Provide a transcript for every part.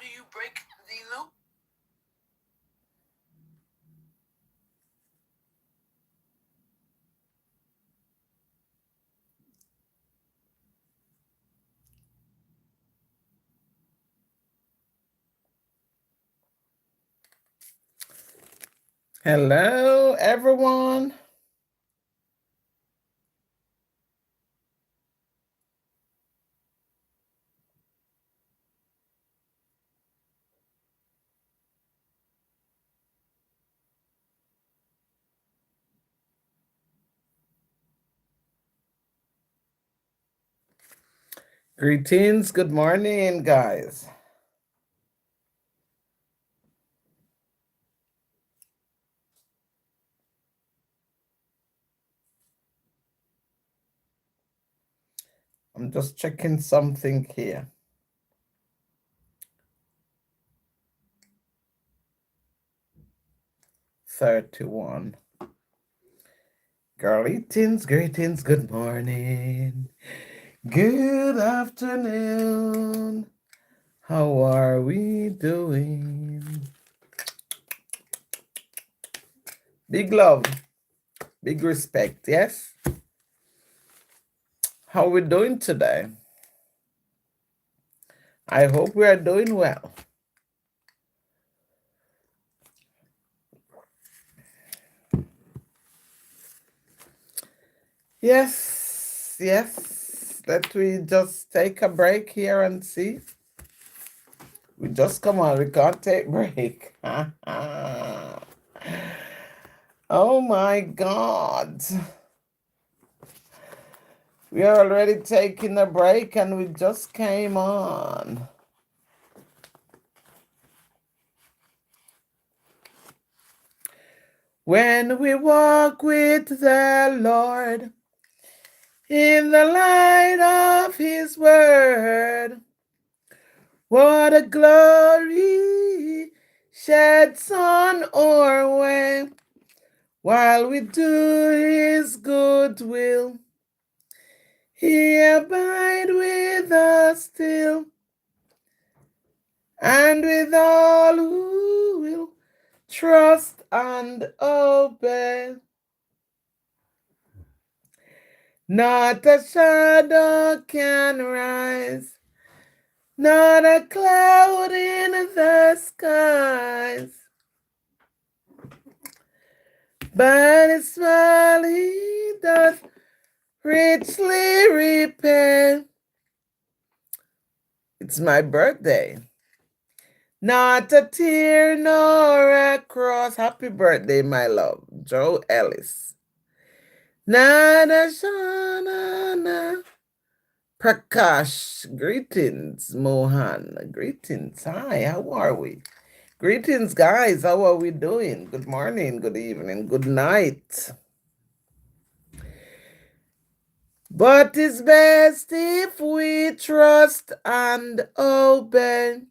do you break the loop? Hello, everyone. Greetings. Good morning, guys. I'm just checking something here. $31. Greetings, greetings. Good morning. Good afternoon. How are we doing? Big love, big respect, yes? How are we doing today? I hope we are doing well. Yes. Let we just take a break here and see. We just come on, we can't take break. Oh my God. We are already taking a break and we just came on. When we walk with the Lord in the light of His word, what a glory sheds on our way while we do His good will. He abide with us still, and with all who will trust and obey. Not a shadow can rise, not a cloud in the skies, but His smile He doth richly repay. It's my birthday. Not a tear nor a cross. Happy birthday, my love. Joe Ellis. Nada Shanana. Prakash. Greetings, Mohan. Greetings. Hi, how are we? Greetings, guys. How are we doing? Good morning, good evening, good night. But it's best if we trust and obey.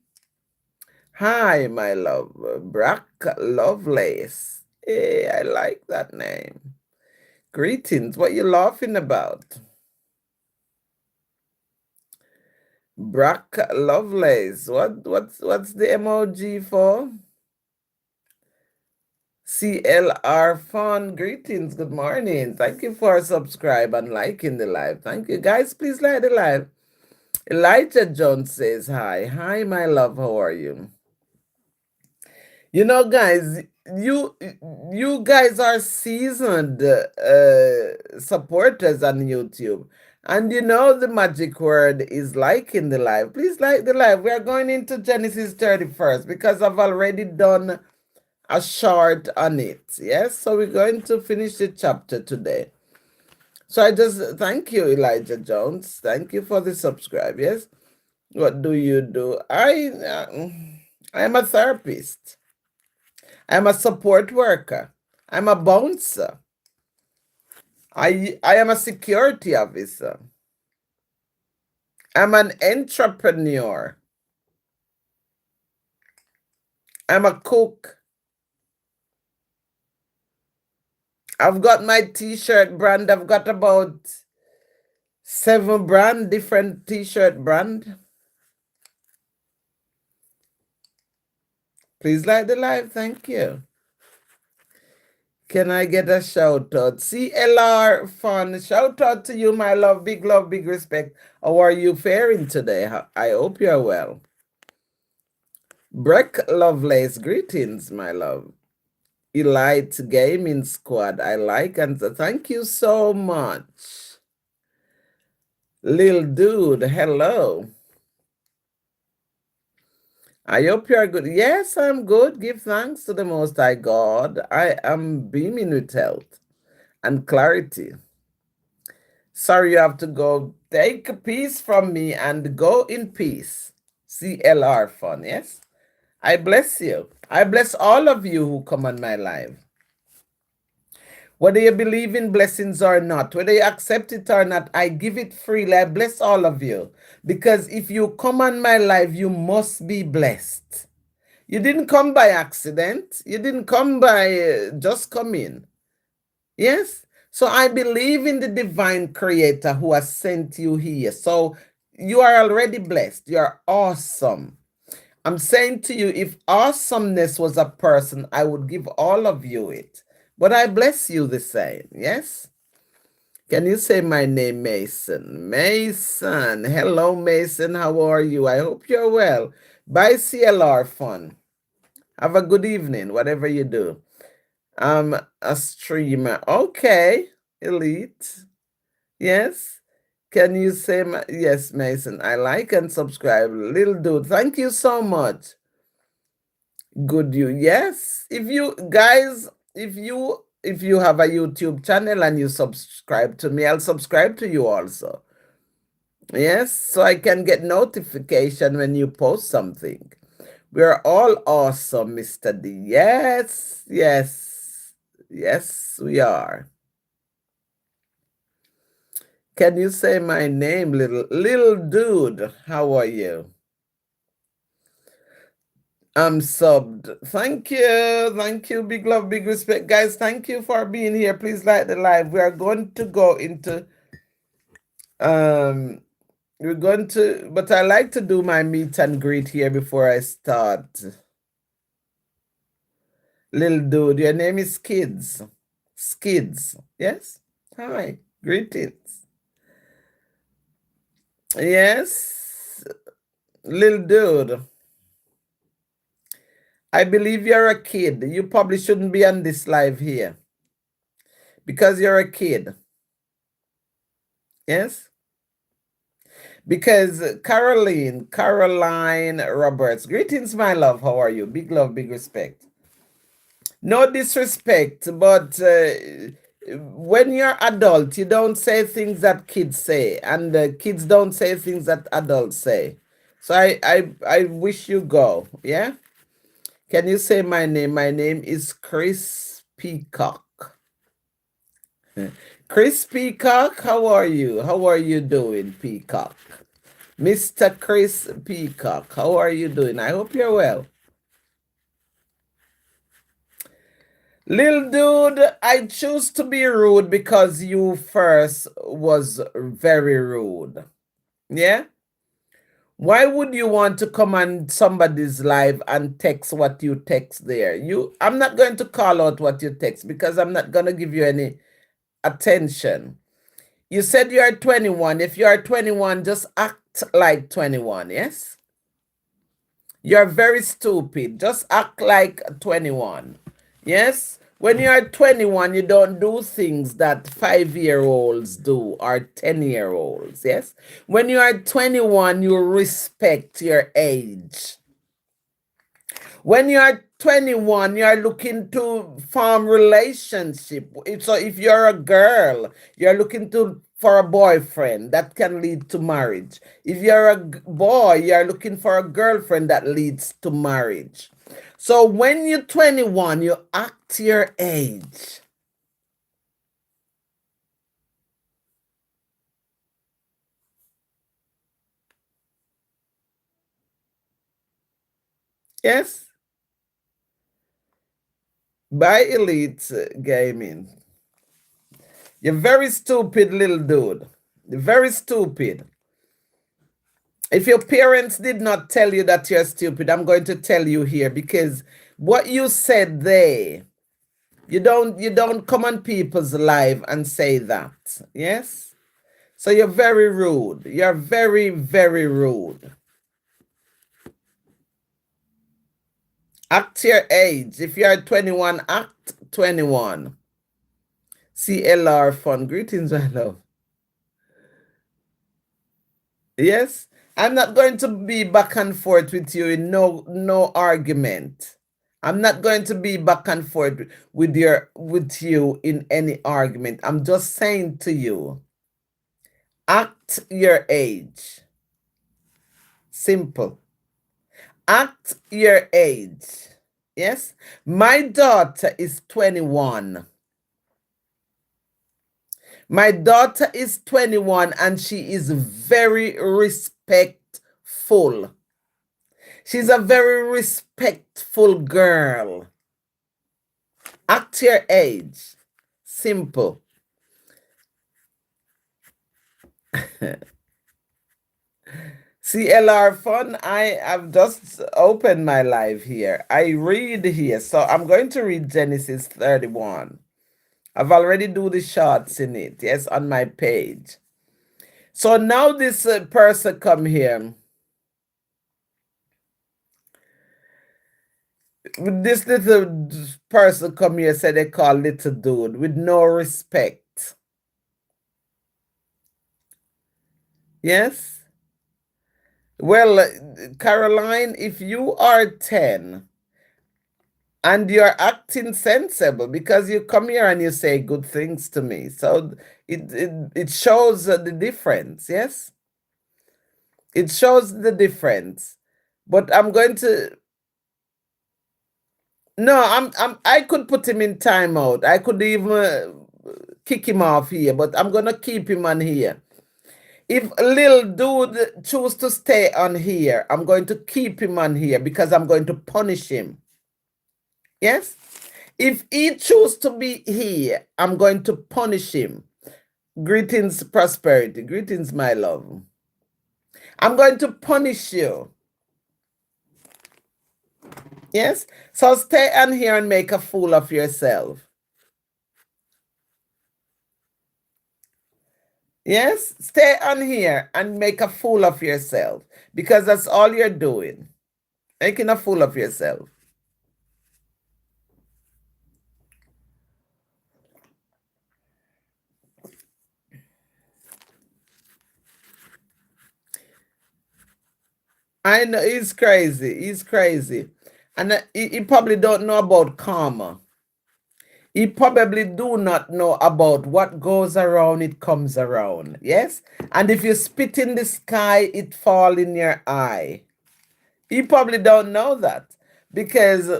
Hi, my love. Brack Lovelace. Hey, I like that name. Greetings. What you laughing about? Brack Lovelace. What's the emoji for? CLR Fun. Greetings. Good morning. Thank you for subscribe and liking the live. Thank you, guys. Please like the live. Elijah Jones says hi. Hi, my love. How are you? You know, guys, you guys are seasoned supporters on YouTube. And you know the magic word is liking the live. Please like the live. We are going into Genesis 31st because I've already done a short on it. Yes, so we're going to finish the chapter today. So I just thank you, Elijah Jones. Thank you for the subscribe. Yes. What do you do? I am a therapist. I'm a support worker. I'm a bouncer. I am a security officer. I'm an entrepreneur. I'm a cook. I've got my t-shirt brand. I've got about 7 different t-shirt brand. Please like the live. Thank you. Can I get a shout out? CLR Fun. Shout out to you, my love, big respect. How are you faring today? I hope you're well. Breck Lovelace, greetings, my love. Elite Gaming Squad, I like and thank you so much. Lil Dude, hello. I hope you are good. Yes, I'm good. Give thanks to the Most High God. I am beaming with health and clarity. Sorry you have to go. Take a piece from me and go in peace. CLR Fun, yes? I bless you. I bless all of you who come on my live. Whether you believe in blessings or not, whether you accept it or not, I give it freely. I bless all of you. Because if you come on my life, you must be blessed. You didn't come by accident. You didn't come by just come in. Yes? So I believe in the divine creator who has sent you here. So you are already blessed. You are awesome. I'm saying to you, if awesomeness was a person, I would give all of you it. But I bless you the same. Yes? Can you say my name, Mason? Mason. Hello, Mason. How are you? I hope you're well. Bye, CLR Fun. Have a good evening, whatever you do. I'm a streamer. Okay, Elite. Yes. Can you say my yes, Mason? I like and subscribe. Little dude, thank you so much. Good you. Yes. If you guys, if you have a YouTube channel and you subscribe to me, I'll subscribe to you also. Yes, so I can get notification when you post something. We're all awesome, Mr. D. Yes, yes, yes, we are. Can you say my name, little dude? How are you? I'm subbed. Thank you, big love, big respect, guys. Thank you for being here. Please like the live. We are going to go into we're going to, but I like to do my meet and greet here before I start. Little dude, your name is Skids. Skids, yes? Hi, greetings. Yes, little dude. I believe you're a kid. You probably shouldn't be on this live here because you're a kid. Yes? Because Caroline Roberts, greetings, my love. How are you? Big love, big respect. No disrespect, but when you're adult, you don't say things that kids say, and kids don't say things that adults say. So I wish you go. Yeah. Can you say my name? My name is Chris Peacock. Chris Peacock, how are you? How are you doing, Peacock? Mr. Chris Peacock, how are you doing? I hope you're well. Lil dude, I choose to be rude because you first was very rude. Yeah? Why would you want to come on somebody's live and text what you text there? I'm not going to call out what you text because I'm not going to give you any attention. You said you are 21. If you are 21, just act like 21, yes? You're very stupid. Just act like 21. Yes? When you are 21, you don't do things that 5-year-olds do or 10-year-olds. Yes? When you are 21, you respect your age. When you are 21, you are looking to form relationship. So if you're a girl, you're looking for a boyfriend that can lead to marriage. If you're a boy, you're looking for a girlfriend that leads to marriage. So when you're 21, you act your age. Yes? By Elite Gaming. You're very stupid little dude. You're very stupid. If your parents did not tell you that you're stupid, I'm going to tell you here, because what you said there, you don't come on people's live and say that. Yes? So you're very rude. You're very, very rude. Act your age. If you're 21, act 21. CLR fun. Greetings, my love. Yes? I'm not going to be back and forth with you in no argument. I'm not going to be back and forth with you in any argument. I'm just saying to you, act your age. Simple. Act your age. Yes? My daughter is 21. My daughter is 21 and she is very respectful. She's a very respectful girl. Act your age. Simple. CLR fun. I have just opened my live here. I read here. So I'm going to read Genesis 31. I've already do the shorts in it. Yes, on my page. So now this person come here. This little person come here, say they call little dude with no respect. Yes? Well, Caroline, if you are 10 and you're acting sensible, because you come here and you say good things to me, so it shows the difference. Yes? It shows the difference. But I'm going to... No, I could put him in timeout. I could even kick him off here, but I'm gonna keep him on here. If little dude choose to stay on here, I'm going to keep him on here because I'm going to punish him. Yes? If he choose to be here, I'm going to punish him. Greetings, prosperity. Greetings, my love. I'm going to punish you. Yes? So stay on here and make a fool of yourself. Yes? Stay on here and make a fool of yourself, because that's all you're doing. Making a fool of yourself. I know, he's crazy. He's crazy. And he probably don't know about karma. He probably do not know about what goes around, it comes around. Yes? And if you spit in the sky, it fall in your eye. He probably don't know that. Because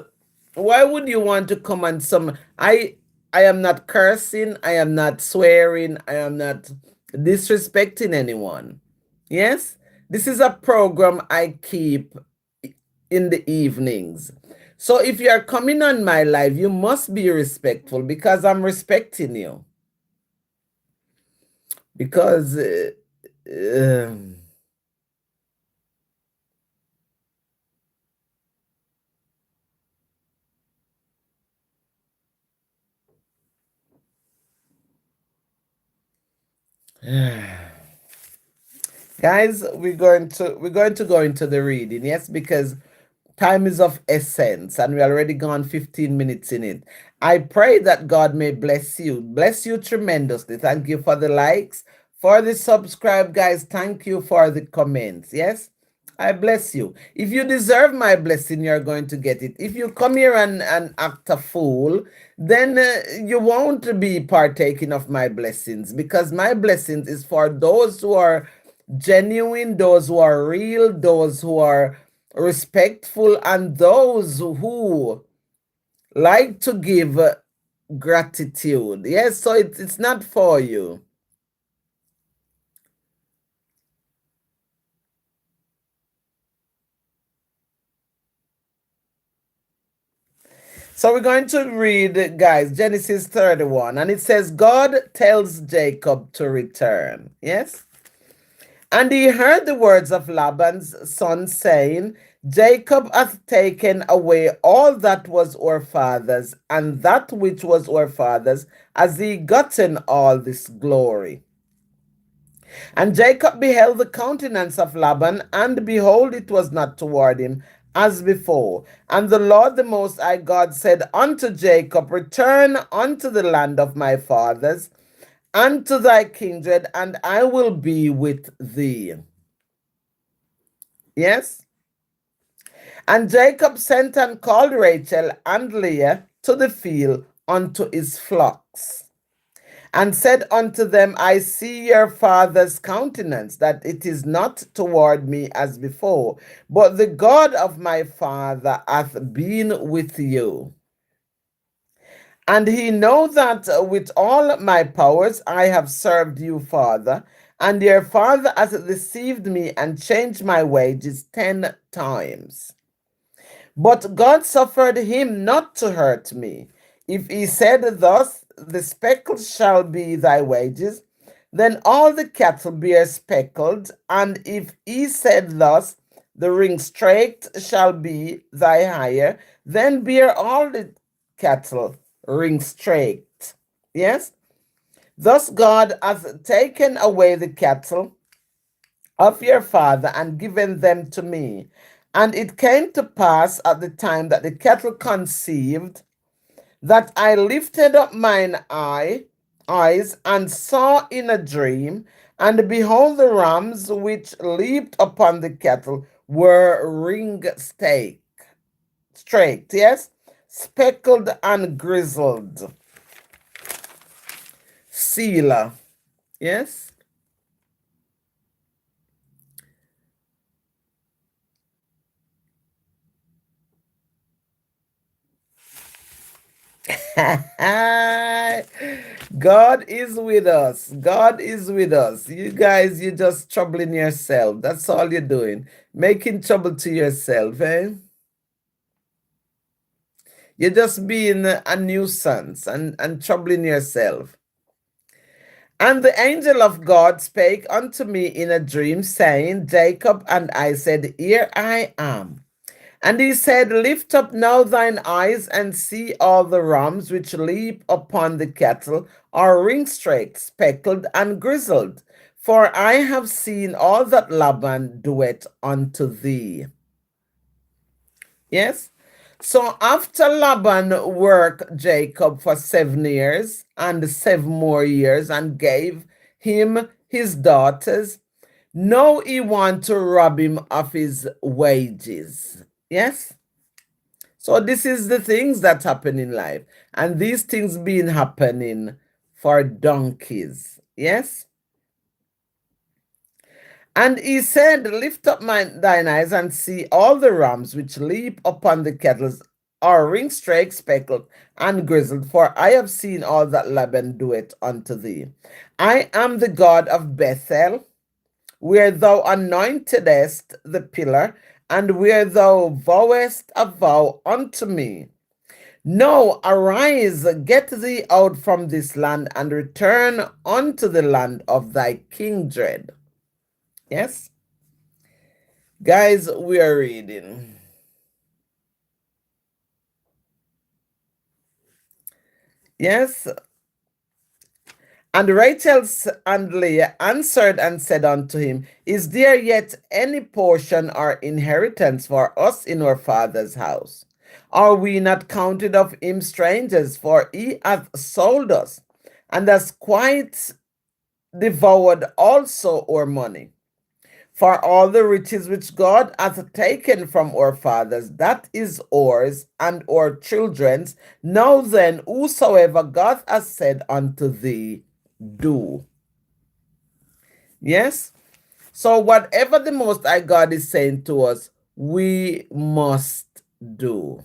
why would you want to come on some... I am not cursing, I am not swearing, I am not disrespecting anyone. Yes? This is a program I keep in the evenings. So if you are coming on my live, you must be respectful, because I'm respecting you. Because guys, we're going to go into the reading. Yes, because time is of essence and we already gone 15 minutes in it. I pray that God may bless you tremendously. Thank you for the likes, for the subscribe, guys. Thank you for the comments. Yes, I bless you. If you deserve my blessing, you're going to get it. If you come here and act a fool, then you won't be partaking of my blessings, because my blessings is for those who are genuine, those who are real, those who are respectful, and those who like to give gratitude. Yes, so it's not for you. So we're going to read, guys, Genesis 31, and it says, God tells Jacob to return. Yes? And he heard the words of Laban's son, saying, Jacob hath taken away all that was our father's, and that which was our father's has he gotten all this glory. And Jacob beheld the countenance of Laban, and behold, it was not toward him as before. And the Lord the Most High God said unto Jacob, Return unto the land of my fathers, and to thy kindred, and I will be with thee. Yes? And Jacob sent and called Rachel and Leah to the field unto his flocks, and said unto them, I see your father's countenance, that it is not toward me as before, but the God of my father hath been with you. And he know that with all my powers I have served you, father, and your father hath deceived me and changed my wages 10 times. But God suffered him not to hurt me. If he said thus, the speckled shall be thy wages, then all the cattle bear speckled. And if he said thus, the ring straked shall be thy hire, then bear all the cattle ring straked. Yes? Thus God hath taken away the cattle of your father and given them to me. And it came to pass at the time that the cattle conceived, that I lifted up mine eyes and saw in a dream, and behold, the rams which leaped upon the cattle were ring straked, yes, speckled and grizzled. Selah, yes. God is with us. God is with us. You guys, you're just troubling yourself. That's all you're doing. Making trouble to yourself, eh? You're just being a nuisance and troubling yourself. And the angel of God spake unto me in a dream, saying, Jacob, and I said, Here I am. And he said, Lift up now thine eyes and see all the rams which leap upon the cattle are ring-straked, speckled, and grizzled. For I have seen all that Laban doeth unto thee. Yes? So after Laban worked Jacob for 7 years and 7 more years and gave him his daughters, now he want to rob him of his wages. Yes? So this is the things that happen in life. And these things been happening for donkeys. Yes? And he said, Lift up thine eyes and see all the rams which leap upon the kettles are ring-straked, speckled, and grizzled, for I have seen all that Laban doeth unto thee. I am the God of Bethel, where thou anointedest the pillar, and where thou vowest a vow unto me. Now arise, get thee out from this land, and return unto the land of thy kindred. Yes? Guys, we are reading. Yes? And Rachel and Leah answered and said unto him, Is there yet any portion or inheritance for us in our father's house? Are we not counted of him strangers? For he hath sold us, and has quite devoured also our money. For all the riches which God hath taken from our fathers, that is ours and our children's. Now then, whosoever God hath said unto thee, do. Yes? So whatever the Most High God is saying to us, we must do.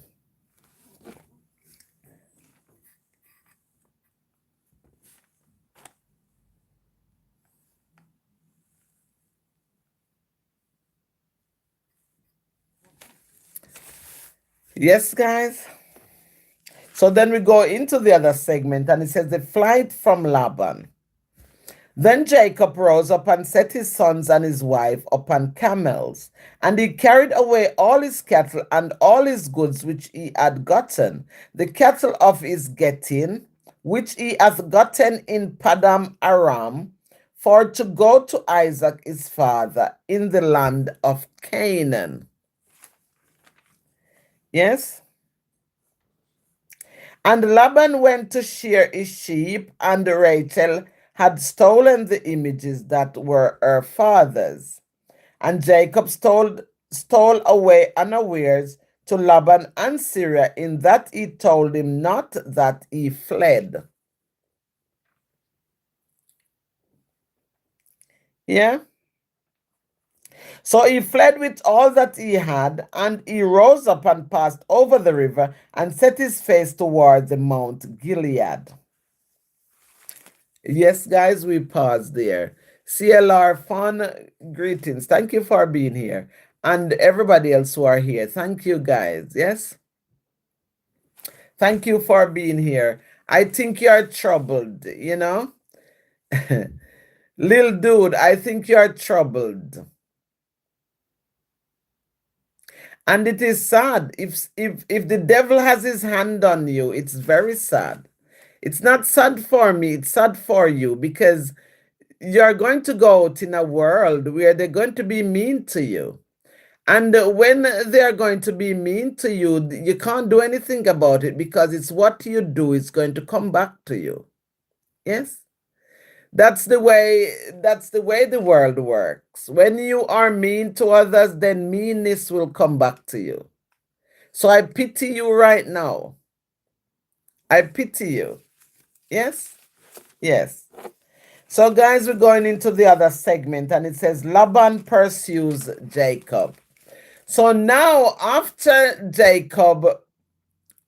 Yes, guys? So then we go into the other segment, and it says the flight from Laban. Then Jacob rose up and set his sons and his wife upon camels, and he carried away all his cattle and all his goods which he had gotten, the cattle of his getting, which he hath gotten in Padam Aram, for to go to Isaac his father in the land of Canaan. Yes? And Laban went to shear his sheep, and Rachel had stolen the images that were her father's. And Jacob stole away unawares to Laban and Syria, in that he told him not that he fled. Yeah? So he fled with all that he had, and he rose up and passed over the river and set his face toward the Mount Gilead. Yes, guys, we pause there. CLR Fun, greetings. Thank you for being here. And everybody else who are here, thank you, guys. Yes? Thank you for being here. I think you're troubled, you know? Lil dude, I think you're troubled. And it is sad. If the devil has his hand on you, it's very sad. It's not sad for me, it's sad for you, because you're going to go out in a world where they're going to be mean to you. And when they're going to be mean to you, you can't do anything about it, because it's what you do is going to come back to you. Yes? That's the way the world works. When you are mean to others, then meanness will come back to you. So I pity you right now. I pity you. Yes? Yes. So, guys, we're going into the other segment, and it says Laban pursues Jacob. So now, after Jacob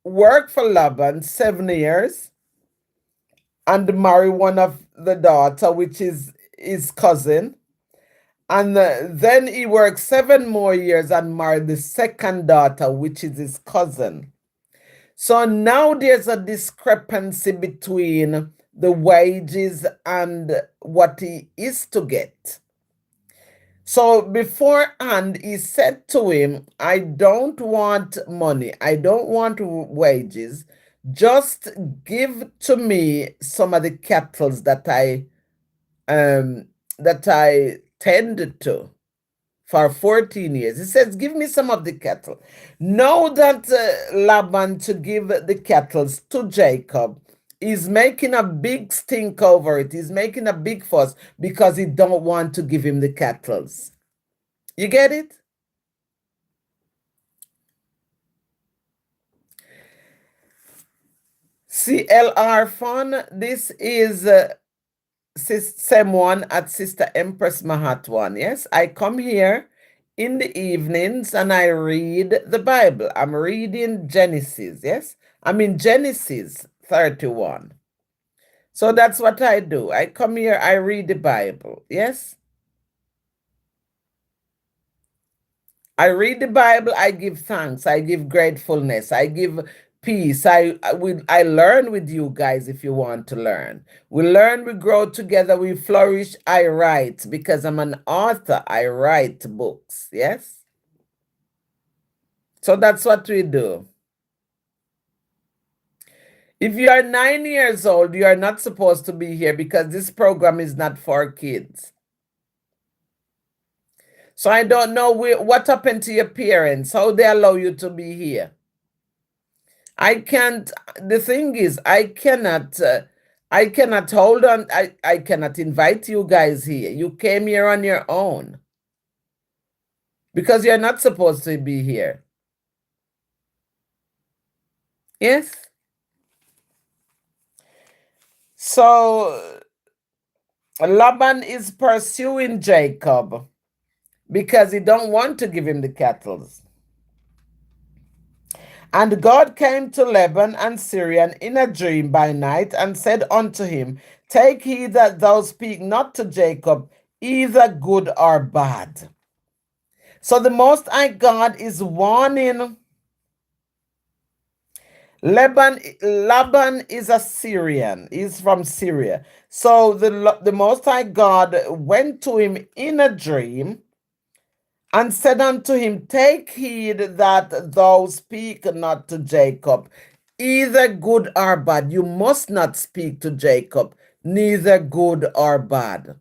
worked for Laban 7 years and married one of the daughter, which is his cousin, and then he worked 7 more years and married the second daughter, which is his cousin. So now there's a discrepancy between the wages and what he is to get. So beforehand, he said to him, I don't want money, I don't want wages. Just give to me some of the cattle that I tended to for 14 years. He says, give me some of the cattle. Know that Laban to give the cattle to Jacob is making a big stink over it. He's making a big fuss because he don't want to give him the cattle. You get it? CLR Fun, this is someone at Sister Empress Mahatwan. Yes, I come here in the evenings and I read the Bible. I'm reading Genesis. Yes, I'm in Genesis 31. So that's what I do. I come here, I read the Bible. Yes, I read the Bible, I give thanks, I give gratefulness, I give peace. I learn with you guys if you want to learn. We learn, we grow together, we flourish. I write because I'm an author. I write books. Yes? So that's what we do. If you are 9 years old, you are not supposed to be here because this program is not for kids. So I don't know what happened to your parents, how they allow you to be here. I can't, the thing is, I cannot hold on, I cannot invite you guys here. You came here on your own because you're not supposed to be here. Yes? So Laban is pursuing Jacob because he don't want to give him the cattle. And God came to Laban and Syrian in a dream by night and said unto him, take heed that thou speak not to Jacob either good or bad. So the Most High God is warning Laban is a Syrian. He's from Syria. So the Most High God went to him in a dream and said unto him, take heed that thou speak not to Jacob, either good or bad. You must not speak to Jacob, neither good or bad.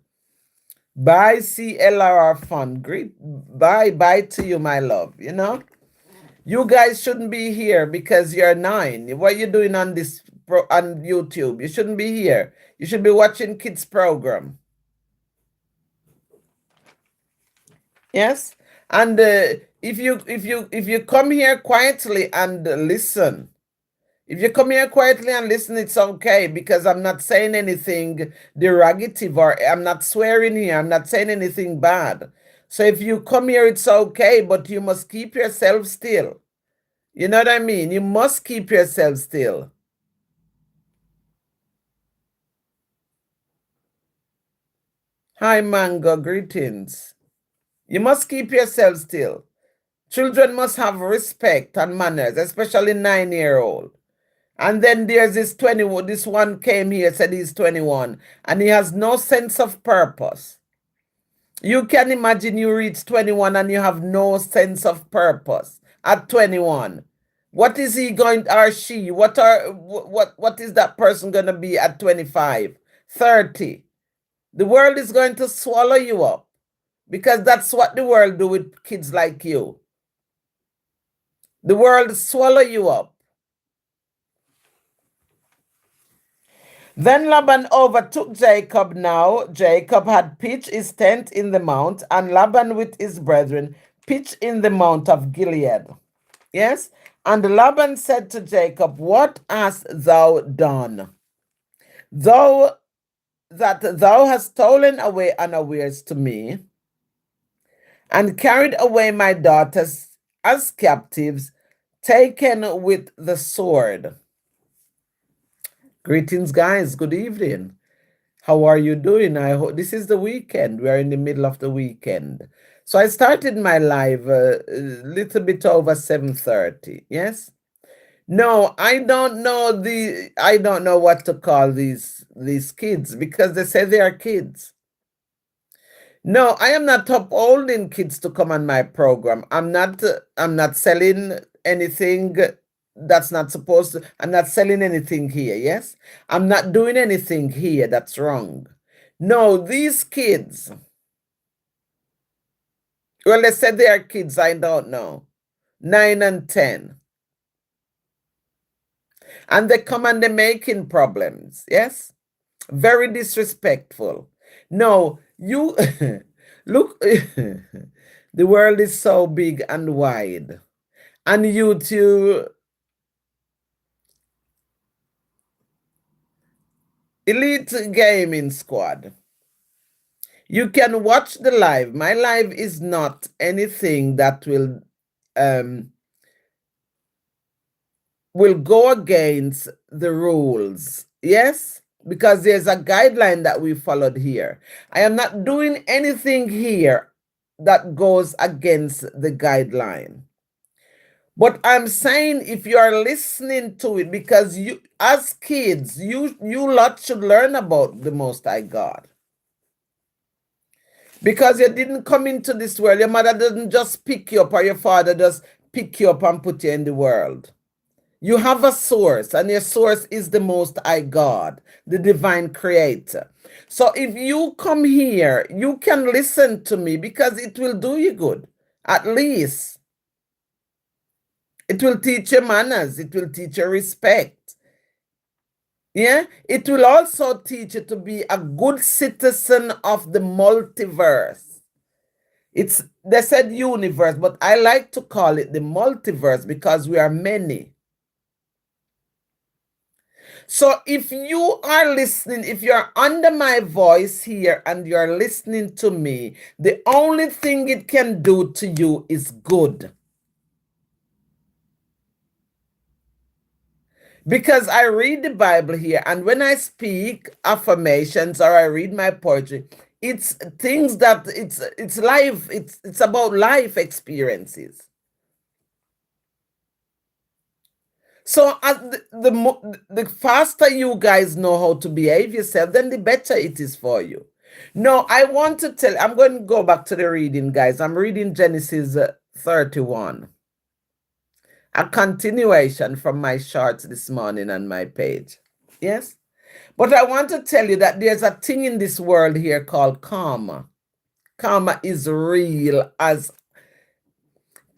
Bye, CLR fun. Great. Bye to you, my love. You guys shouldn't be here because you're 9. What are you doing on on YouTube? You shouldn't be here. You should be watching kids program. Yes, and if you come here quietly and listen, if you come here quietly and listen, it's okay because I'm not saying anything derogative or I'm not swearing here. I'm not saying anything bad. So if you come here, it's okay, but you must keep yourself still. You know what I mean? You must keep yourself still. Hi, Mango. Greetings. You must keep yourself still. Children must have respect and manners, especially 9-year-old. And then there's this 21. This one came here, said he's 21, and he has no sense of purpose. You can imagine you reach 21 and you have no sense of purpose at 21. What is he going or she? What is that person going to be at 25, 30? The world is going to swallow you up because that's what the world do with kids like you. The world swallow you up. Then Laban overtook Jacob. Now Jacob had pitched his tent in the mount, and Laban with his brethren pitched in the mount of Gilead. Yes? And Laban said to Jacob, what hast thou done? Thou hast stolen away unawares to me, and carried away my daughters as captives, taken with the sword. Greetings, guys. Good evening. How are you doing? I hope this is the weekend. We are in the middle of the weekend. So I started my live a little bit over 7:30. Yes. No, I don't know what to call these kids because they say they are kids. No, I am not upholding kids to come on my program. I'm not selling anything that's not supposed to. I'm not selling anything here, yes? I'm not doing anything here that's wrong. No, these kids, well, they said they are kids, I don't know. 9 and 10. And they come and they're making problems, yes? Very disrespectful. No, you look, the world is so big and wide. And YouTube, Elite Gaming Squad. You can watch the live. My live is not anything that will go against the rules. Yes? Because there's a guideline that we followed here. I am not doing anything here that goes against the guideline. But I'm saying if you are listening to it, because you, as kids, you lot should learn about the Most High God. Because you didn't come into this world. Your mother doesn't just pick you up or your father just pick you up and put you in the world. You have a source, and your source is the Most High God, the divine creator. So if you come here, you can listen to me because it will do you good. At least it will teach you manners. It will teach you respect. Yeah, it will also teach you to be a good citizen of the multiverse. They said universe, but I like to call it the multiverse because we are many. So if you are listening, if you're under my voice here and you're listening to me, the only thing it can do to you is good. Because I read the Bible here, and when I speak affirmations or I read my poetry, it's things that it's life, it's about life experiences. So as the faster you guys know how to behave yourself, then the better it is for you. No, I want to tell, I'm going to go back to the reading, guys. I'm reading Genesis 31, a continuation from my shorts this morning on my page. Yes? But I want to tell you that there's a thing in this world here called karma. Karma is real as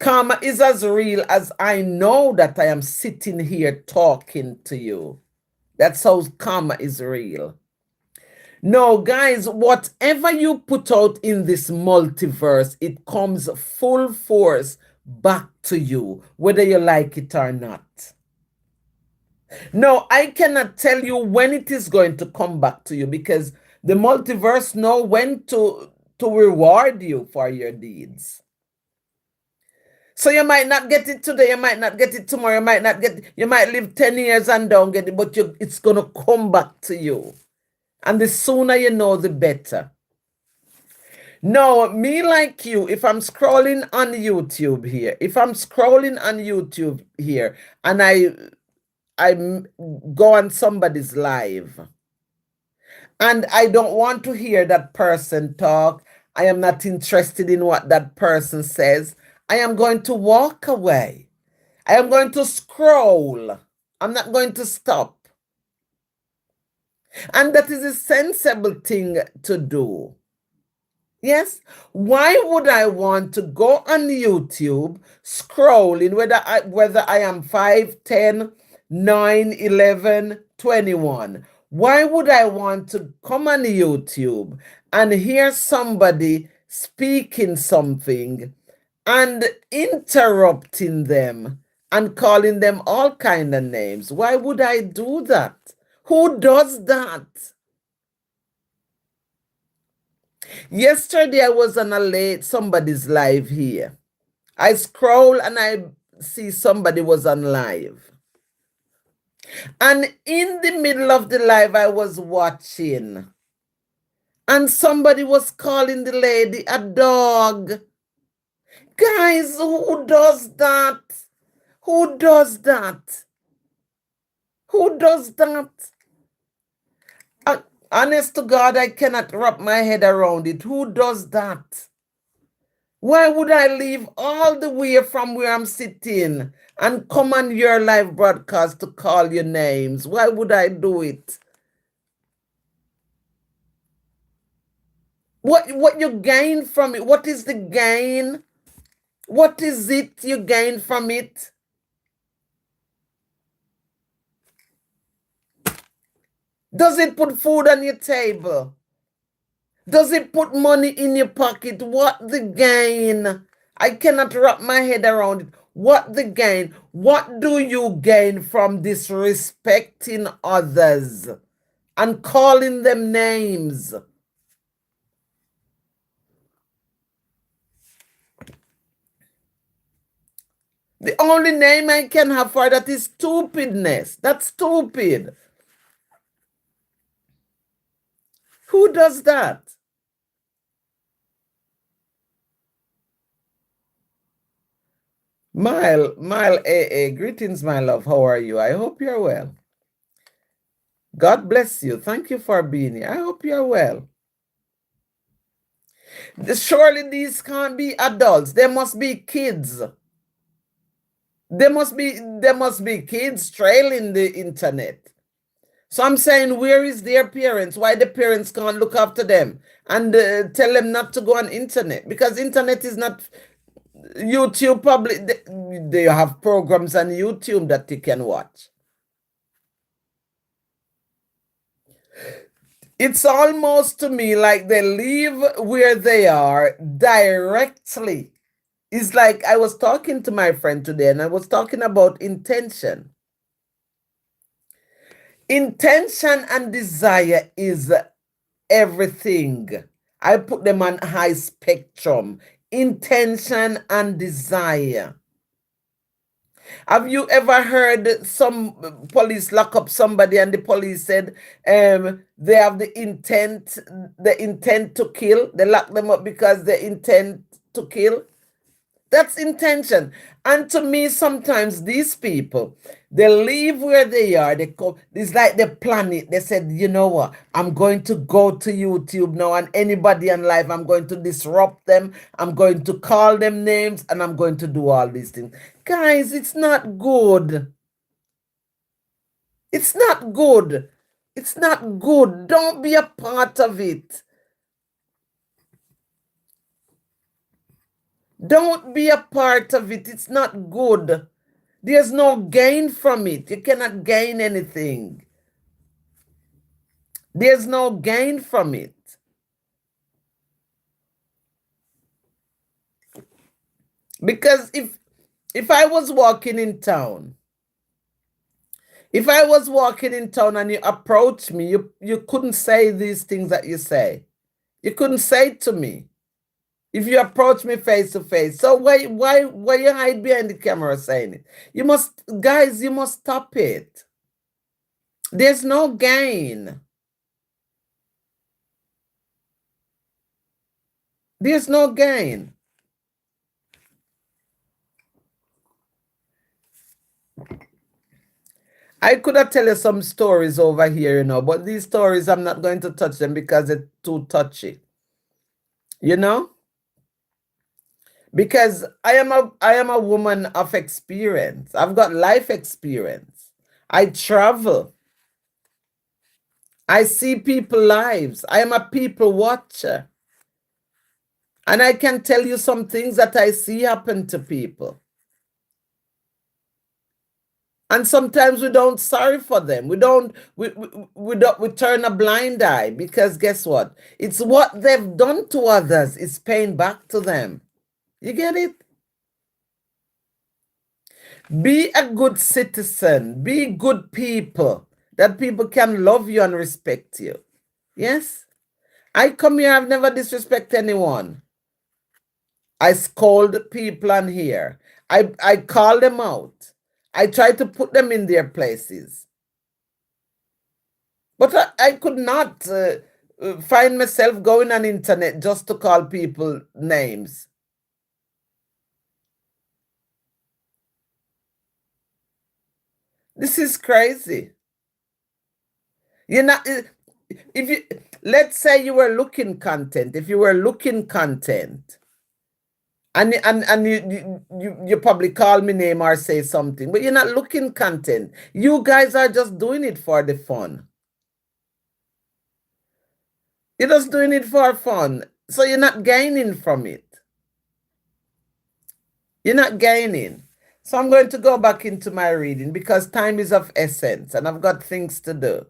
Karma is as real as I know that I am sitting here talking to you. That's how karma is real. No, guys, whatever you put out in this multiverse, it comes full force back to you, whether you like it or not. No, I cannot tell you when it is going to come back to you because the multiverse know when to reward you for your deeds. So you might not get it today, you might not get it tomorrow, you might live 10 years and don't get it, but it's going to come back to you. And the sooner you know, the better. No, me like you, if I'm scrolling on YouTube here, and I go on somebody's live, and I don't want to hear that person talk, I am not interested in what that person says, I am going to walk away. I am going to scroll. I'm not going to stop. And that is a sensible thing to do. Yes? Why would I want to go on YouTube scrolling whether I am 5, 10, 9, 11, 21? Why would I want to come on YouTube and hear somebody speaking something and interrupting them and calling them all kind of names? Why would I do that? Who does that? Yesterday I was on somebody's live here. I scroll and I see somebody was on live. And in the middle of the live I was watching. And somebody was calling the lady a dog. Guys, who does that? Who does that? Who does that? Honest to God, I cannot wrap my head around it. Who does that? Why would I leave all the way from where I'm sitting and come on your live broadcast to call your names? Why would I do it? What you gain from it? What is the gain? What is it you gain from it? Does it put food on your table? Does it put money in your pocket? What the gain? I cannot wrap my head around it. What the gain? What do you gain from disrespecting others and calling them names? The only name I can have for that is stupidness. That's stupid. Who does that? Mile AA, greetings, my love. How are you? I hope you're well. God bless you. Thank you for being here. I hope you're well. Surely these can't be adults. There must be kids. There must be kids trailing the internet. So I'm saying, where is their parents? Why the parents can't look after them and tell them not to go on internet? Because internet is not YouTube public. They have programs on YouTube that you can watch. It's almost to me like they leave where they are directly. It's like I was talking to my friend today and I was talking about intention. Intention and desire is everything. I put them on high spectrum. Intention and desire. Have you ever heard some police lock up somebody and the police said they have the intent to kill? They lock them up because they intend to kill. That's intention. And to me, sometimes these people, They leave where they are. They come. It's like the planet. They said, you know what? I'm going to go to YouTube now, and anybody in life, I'm going to disrupt them. I'm going to call them names, and I'm going to do all these things. Guys, it's not good. It's not good. It's not good. Don't be a part of it. Don't be a part of it. It's not good. There's no gain from it. You cannot gain anything. There's no gain from it. Because if I was walking in town, if I was walking in town and you approached me, you couldn't say these things that you say. You couldn't say it to me. If you approach me face to face. So why you hide behind the camera saying it? You must, guys, you must stop it. There's no gain. There's no gain. I could have tell you some stories over here, you know, but these stories, I'm not going to touch them because they're too touchy. You know? Because I am a woman of experience. I've got life experience. I travel. I see people lives. I am a people watcher. And I can tell you some things that I see happen to people. And sometimes we don't sorry for them. We turn a blind eye because guess what? It's what they've done to others is paying back to them. You get it? Be a good citizen. Be good people that people can love you and respect you. Yes? I come here, I've never disrespected anyone. I scold people on here. I call them out. I try to put them in their places. But I could not find myself going on internet just to call people names. This is crazy. You're not, if you, let's say you were looking content, if you were looking content, and you probably call me name or say something, but you're not looking content. You guys are just doing it for the fun. You're just doing it for fun. So you're not gaining from it. You're not gaining. So I'm going to go back into my reading because time is of essence and I've got things to do.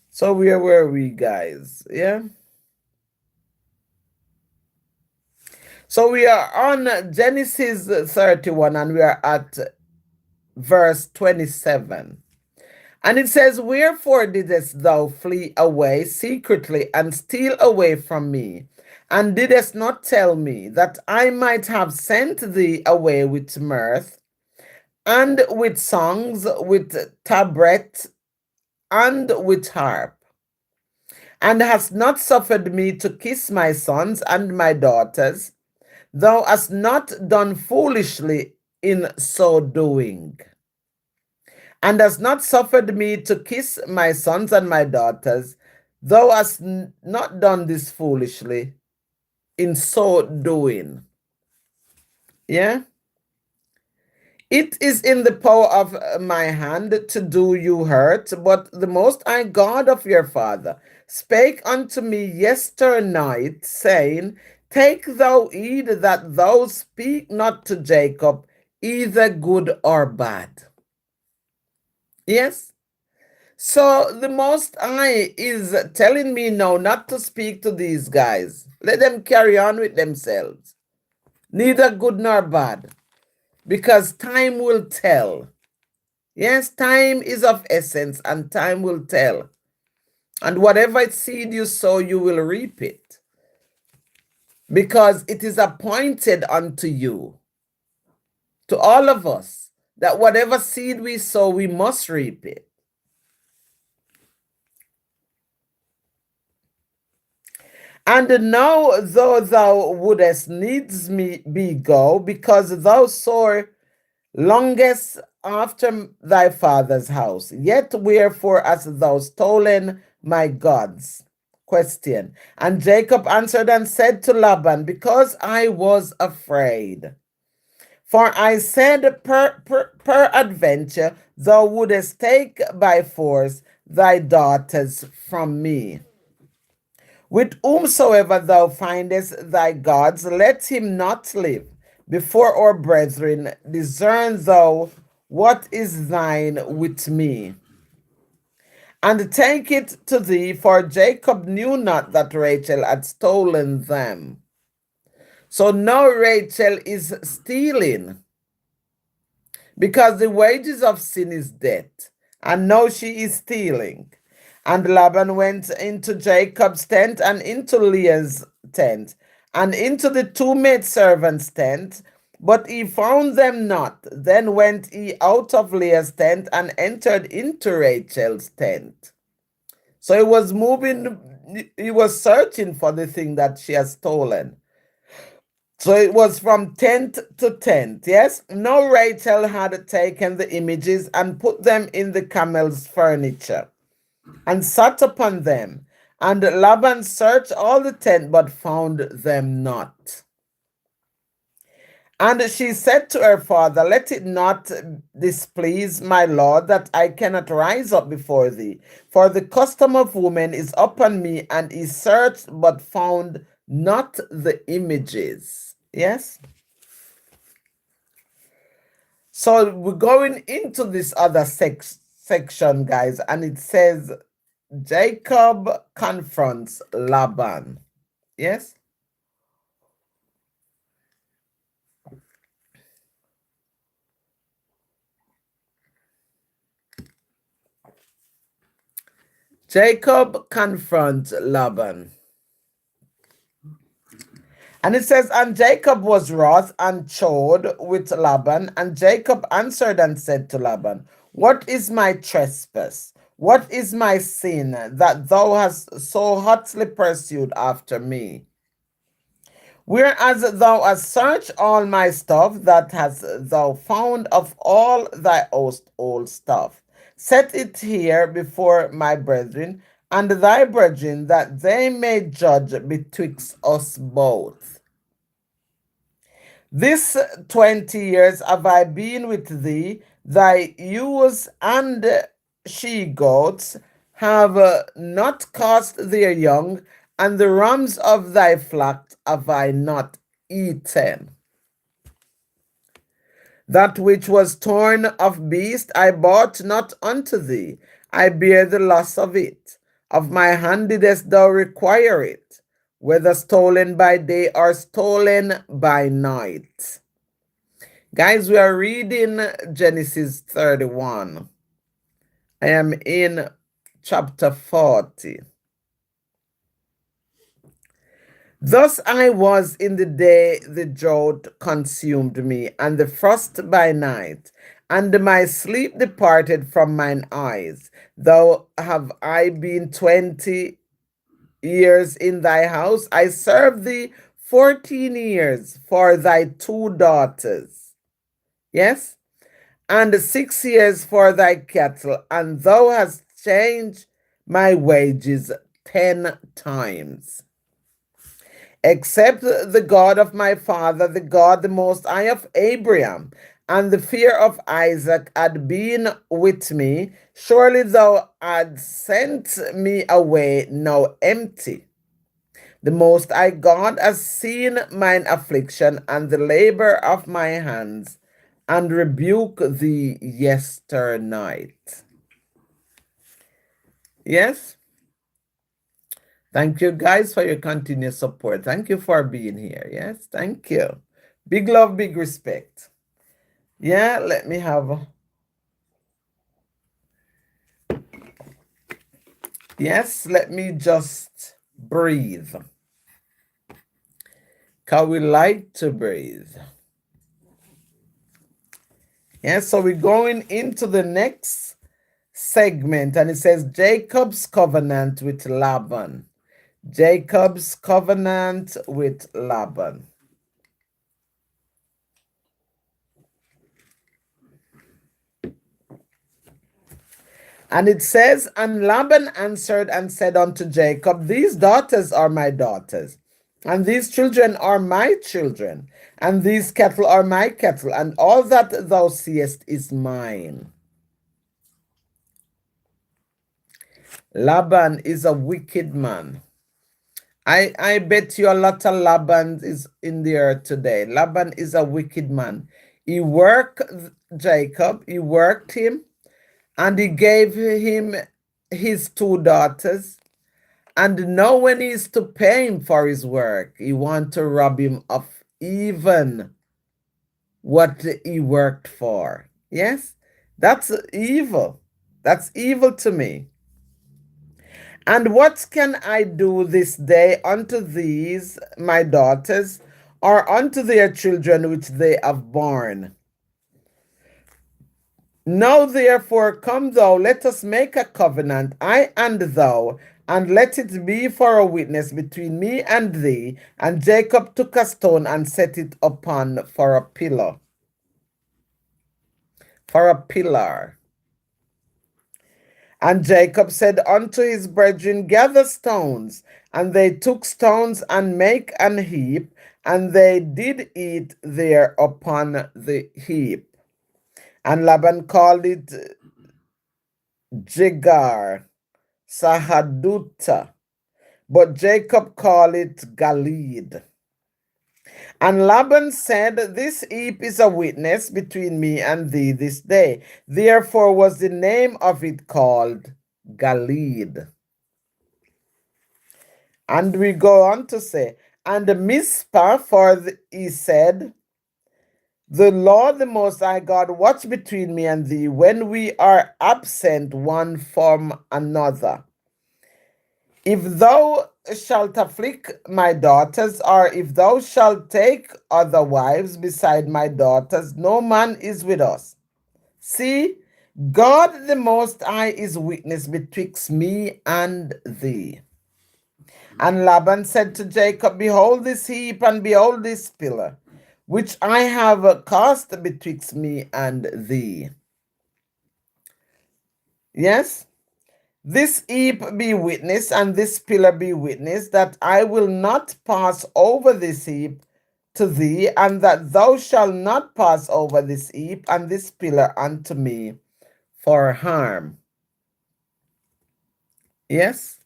So where were we, guys? Yeah. So we are on Genesis 31 and we are at verse 27. And it says, wherefore didst thou flee away secretly and steal away from me? And didst not tell me that I might have sent thee away with mirth, and with songs, with tabret, and with harp? And hast not suffered me to kiss my sons and my daughters? Thou hast not done foolishly in so doing, and hast not suffered me to kiss my sons and my daughters. Thou hast not done this foolishly in so doing. Yeah? It is in the power of my hand to do you hurt, but the Most High God of your father spake unto me yesternight, saying, take thou heed that thou speak not to Jacob either good or bad. Yes? So the Most High is telling me now not to speak to these guys. Let them carry on with themselves. Neither good nor bad. Because time will tell. Yes, time is of essence and time will tell. And whatever seed you sow, you will reap it. Because it is appointed unto you, to all of us, that whatever seed we sow, we must reap it. And now, though thou wouldest needs me be go, because thou sore longest after thy father's house, yet wherefore hast thou stolen my gods? Question. And Jacob answered and said to Laban, because I was afraid. For I said, peradventure, thou wouldest take by force thy daughters from me. With whomsoever thou findest thy gods, let him not live. Before our brethren, discern thou what is thine with me, and take it to thee, for Jacob knew not that Rachel had stolen them. So now Rachel is stealing, because the wages of sin is death, and now she is stealing. And Laban went into Jacob's tent and into Leah's tent and into the two maidservants' tent, but he found them not. Then went he out of Leah's tent and entered into Rachel's tent. So he was moving, he was searching for the thing that she has stolen. So it was from tent to tent. Yes. Now Rachel had taken the images and put them in the camel's furniture and sat upon them. And Laban searched all the tent, but found them not. And she said to her father, let it not displease my lord that I cannot rise up before thee. For the custom of women is upon me. And he searched, but found not the images. Yes? So we're going into this other section, guys, and it says, Jacob confronts Laban. Yes? Jacob confronts Laban. And it says, and Jacob was wroth and chode with Laban. And Jacob answered and said to Laban, what is my trespass? What is my sin that thou hast so hotly pursued after me? Whereas thou hast searched all my stuff, that hast thou found of all thy old stuff. Set it here before my brethren and thy brethren, that they may judge betwixt us both. This 20 years have I been with thee, thy ewes and she goats have not cast their young, and the rams of thy flock have I not eaten. That which was torn of beast I bought not unto thee, I bear the loss of it. Of my hand didst thou require it, whether stolen by day or stolen by night. Guys, we are reading Genesis 31. I am in chapter 40. Thus I was in the day the drought consumed me, and the frost by night, and my sleep departed from mine eyes. Though have I been 20 years in thy house, I served thee 14 years for thy two daughters. Yes? And 6 years for thy cattle, and thou hast changed my wages 10 times. Except the God of my father, the God, the Most High of Abraham, and the fear of Isaac had been with me, surely thou had sent me away now empty. The Most High God has seen mine affliction and the labor of my hands, and rebuke thee yesternight. Yes? Thank you guys for your continued support. Thank you for being here. Yes, thank you. Big love, big respect. Yeah, let me have. Yes, let me just breathe. Because we like to breathe. Yes, so we're going into the next segment, and it says Jacob's covenant with Laban. Jacob's covenant with Laban. And it says, and Laban answered and said unto Jacob, these daughters are my daughters, and these children are my children, and these cattle are my cattle, and all that thou seest is mine. Laban is a wicked man. I bet you a lot of Laban is in the earth today. Laban is a wicked man. He worked Jacob, he worked him, and he gave him his two daughters. And now when he is to pay him for his work, he want to rob him of even what he worked for. Yes, that's evil. That's evil to me. And what can I do this day unto these my daughters, or unto their children which they have borne? Now therefore come thou, let us make a covenant, I and thou, and let it be for a witness between me and thee. And Jacob took a stone and set it upon for a pillar. For a pillar. And Jacob said unto his brethren, gather stones. And they took stones and make an heap, and they did eat there upon the heap. And Laban called it Jegar Sahaduta, but Jacob called it Galid. And Laban said, this heap is a witness between me and thee this day. Therefore was the name of it called Galid. And we go on to say, and Mizpah, he said, the Lord, the Most High God, watch between me and thee when we are absent one from another. If thou shalt afflict my daughters, or if thou shalt take other wives beside my daughters, no man is with us. See, God the Most High is witness betwixt me and thee. And Laban said to Jacob, behold this heap, and behold this pillar, which I have cast betwixt me and thee. Yes? This heap be witness, and this pillar be witness, that I will not pass over this heap to thee, and that thou shalt not pass over this heap and this pillar unto me for harm. Yes?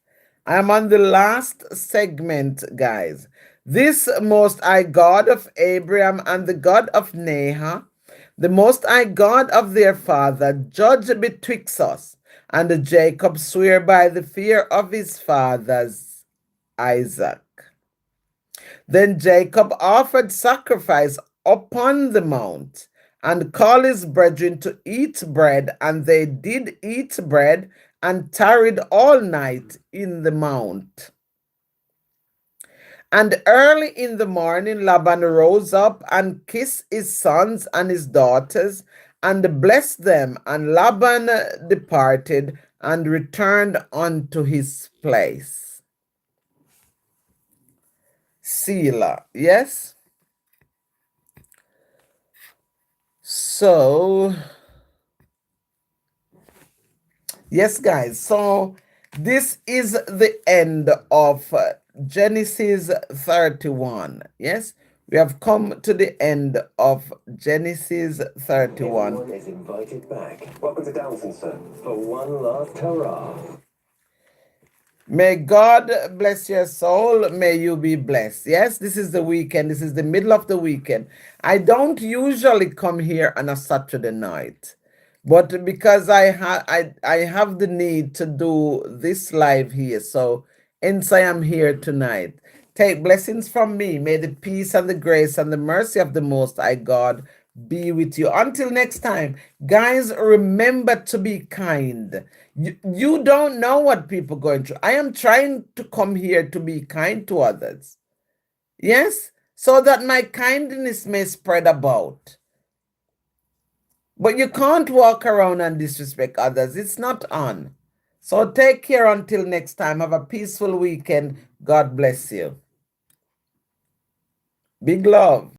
I am on the last segment, guys. This Most High God of Abraham and the God of Nahor, the Most High God of their father, judge betwixt us. And Jacob swore by the fear of his fathers, Isaac. Then Jacob offered sacrifice upon the mount, and called his brethren to eat bread, and they did eat bread, and tarried all night in the mount. And early in the morning Laban rose up and kissed his sons and his daughters, and blessed them. And Laban departed and returned unto his place. Selah. Yes? So, yes, guys. So, this is the end of Genesis 31. Yes? We have come to the end of Genesis 31. Everyone is invited back. Welcome to Downton, sir, for one last hurrah. May God bless your soul. May you be blessed. Yes, this is the weekend. This is the middle of the weekend. I don't usually come here on a Saturday night, but because I have the need to do this live here, so hence I am here tonight. Take blessings from me. May the peace and the grace and the mercy of the Most High God be with you. Until next time, guys, remember to be kind. You don't know what people are going through. I am trying to come here to be kind to others. Yes? So that my kindness may spread about. But you can't walk around and disrespect others. It's not on. So take care until next time. Have a peaceful weekend. God bless you. Big love.